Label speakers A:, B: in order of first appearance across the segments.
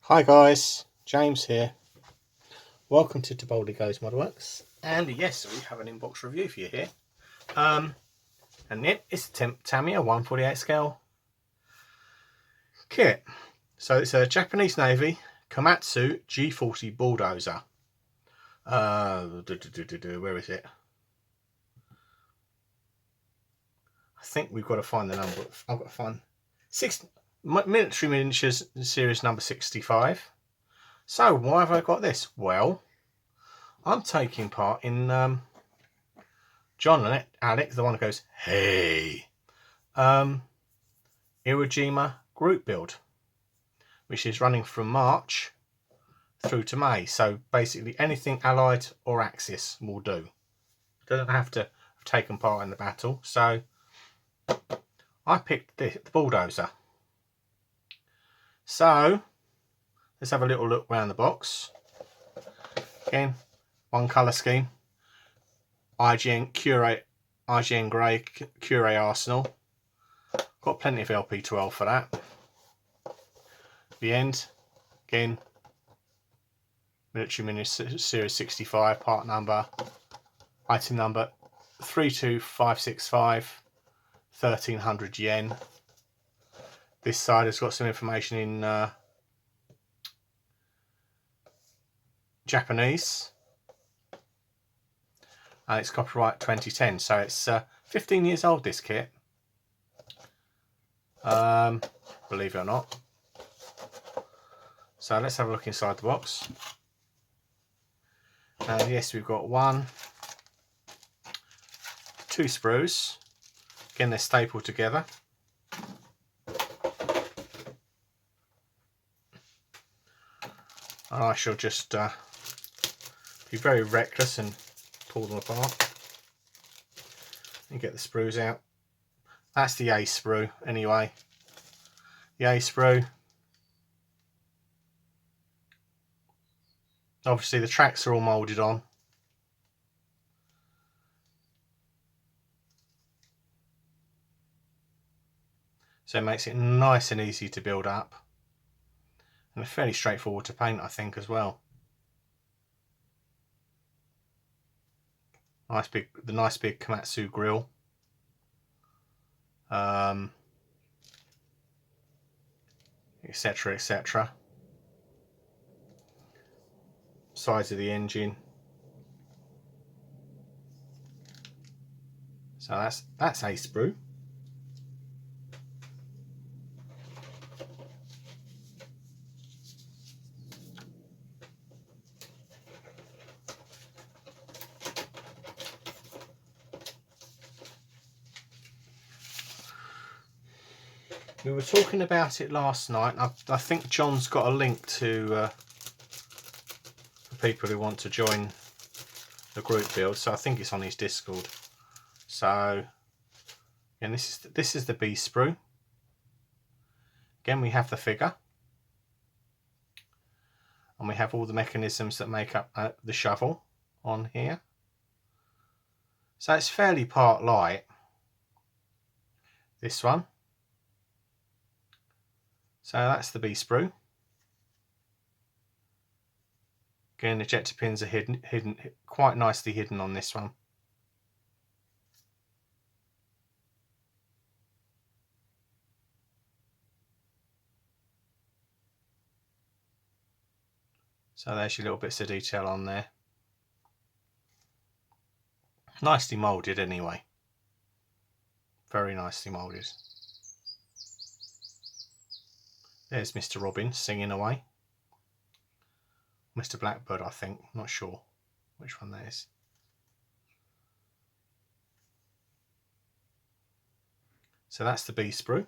A: Hi guys, James here. Welcome to Boldly Goes Modworks, and yes, we have an inbox review for you here. And it's a Tamiya 1/48 scale kit. So it's a Japanese Navy Komatsu G40 Bulldozer. Where is it? I think we've got to find the number. I've got to find military miniatures series number 65. So why have I got this? Well, I'm taking part in John and Alec, the one who goes, hey, Iwo Jima group build, which is running from March through to May. So basically anything Allied or Axis will do. Doesn't have to have taken part in the battle. So I picked the Bulldozer. So let's have a little look around the box. Again, one colour scheme. IGN Grey Cure Arsenal. Got plenty of LP12 for that. The end, again, Military Miniatures Series 65, part number, item number 32565, 1300 yen. This side has got some information in Japanese, and it's copyright 2010, so it's 15 years old, this kit, believe it or not. So let's have a look inside the box. And yes, we've got 2 sprues. Again, they're stapled together. And I shall just be very reckless and pull them apart and get the sprues out. That's the A sprue anyway. The A sprue. Obviously the tracks are all moulded on. So it makes it nice and easy to build up. And fairly straightforward to paint, I think, as well. The nice big Komatsu grill. Etc, etc. Sides of the engine. So that's a sprue. We were talking about it last night. I think John's got a link to for people who want to join the group build. So I think it's on his Discord. So, and this is the B sprue. Again, we have the figure, and we have all the mechanisms that make up the shovel on here. So it's fairly part light. This one. So that's the B sprue. Again, the ejector pins are hidden, quite nicely hidden on this one. So there's your little bits of detail on there. Nicely moulded anyway. Very nicely moulded. There's Mr. Robin singing away. Mr. Blackbird, I think. Not sure which one that is. So that's the B sprue.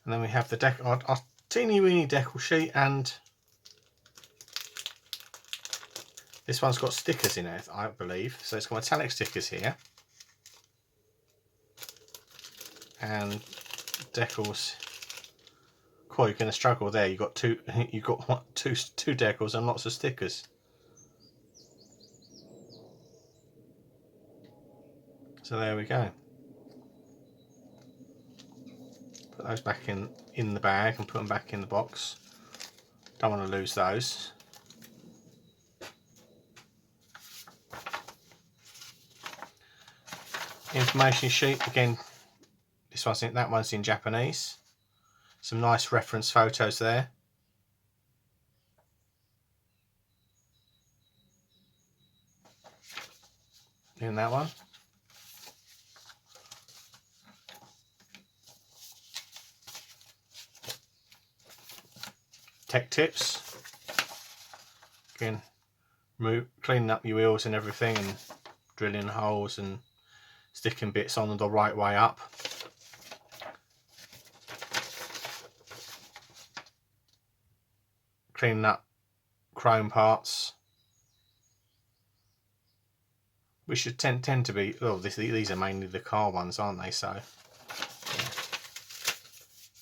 A: And then we have the our teeny weeny decal sheet, and this one's got stickers in it, I believe. So it's got metallic stickers here. And decals. Cool, you're going to struggle there. You've got two decals and lots of stickers. So there we go. Put Put those back in the bag and put them back in the box. Don't want to lose those. Information sheet again. That one's in Japanese. Some nice reference photos there. In that one. Tech tips. Again, cleaning up your wheels and everything, and drilling holes and sticking bits on the right way up. Cleaning up chrome parts, which should tend to be, well, these are mainly the car ones, aren't they? So, yeah.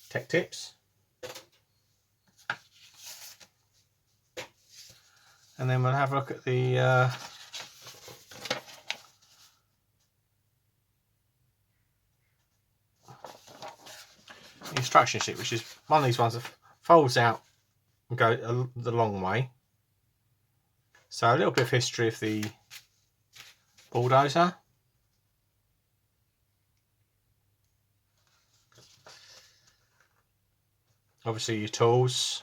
A: Tech tips. And then we'll have a look at the instruction sheet, which is one of these ones that folds out and go the long way. So a little bit of history of the Bulldozer. Obviously your tools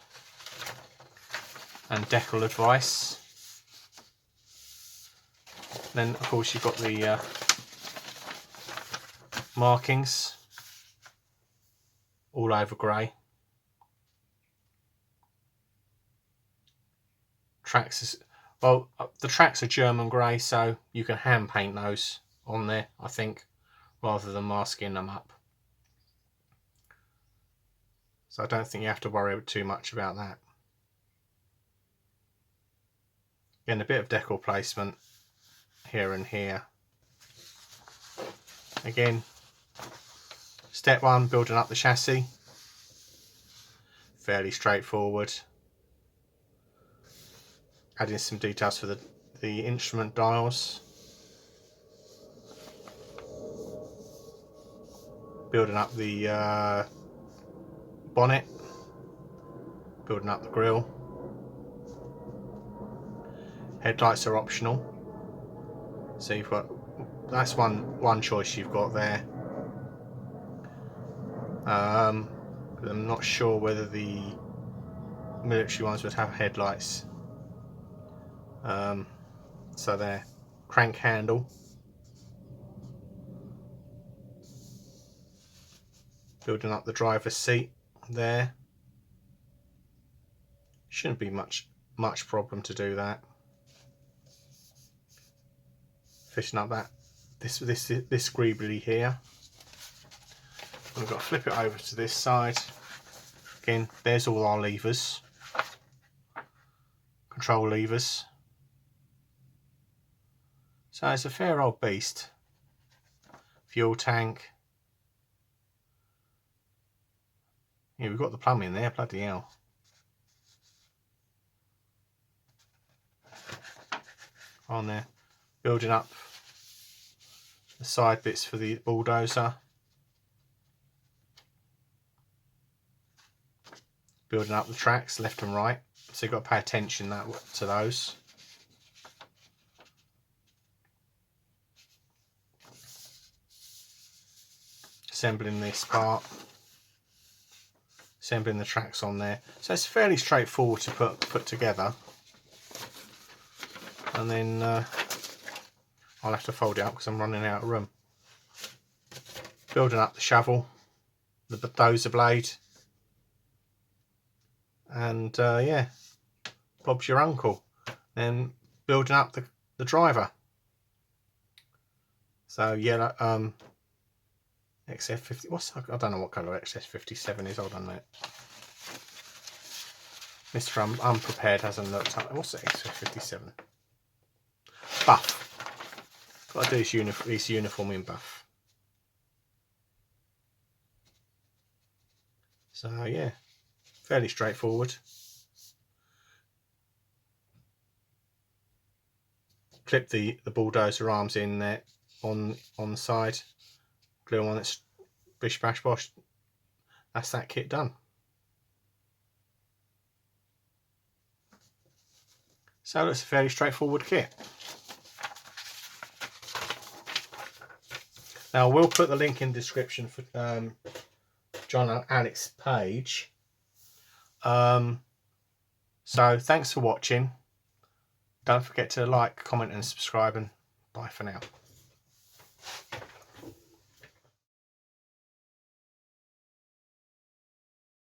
A: and decal advice. Then of course you've got the markings all over grey. Well, the tracks are German grey, so you can hand paint those on there, I think, rather than masking them up. So I don't think you have to worry too much about that. Again, a bit of decal placement here and here. Again, step one, building up the chassis. Fairly straightforward. Adding some details for the instrument dials. Building up the bonnet. Building up the grille. Headlights are optional. So you've got, that's one choice you've got there. I'm not sure whether the military ones would have headlights. So there, crank handle. Building up the driver's seat there. Shouldn't be much problem to do that. Fishing up this greebly here. We've got to flip it over to this side. Again, there's all our levers, control levers. So it's a fair old beast. Fuel tank. Yeah, we've got the plumbing there, bloody hell. On there. Building up the side bits for the Bulldozer. Building up the tracks left and right. So you've got to pay attention to those. Assembling this part. Assembling the tracks on there. So it's fairly straightforward to put together. And then I'll have to fold it up because I'm running out of room. Building up the shovel, the dozer blade, and yeah, Bob's your uncle. Then building up the driver. So yeah, XF50. I don't know what colour XS57 is. Hold on a minute. Mr. Unprepared hasn't looked up. What's the XF57? Buff. Got to do his uniform in buff. So yeah, fairly straightforward. Clip the Bulldozer arms in there on the side. Glue on, it's bish bash bosh. that's that kit done. So that's a fairly straightforward kit. Now I will put the link in the description for John and Alex's page. So thanks for watching. Don't forget to like, comment and subscribe, and bye for now.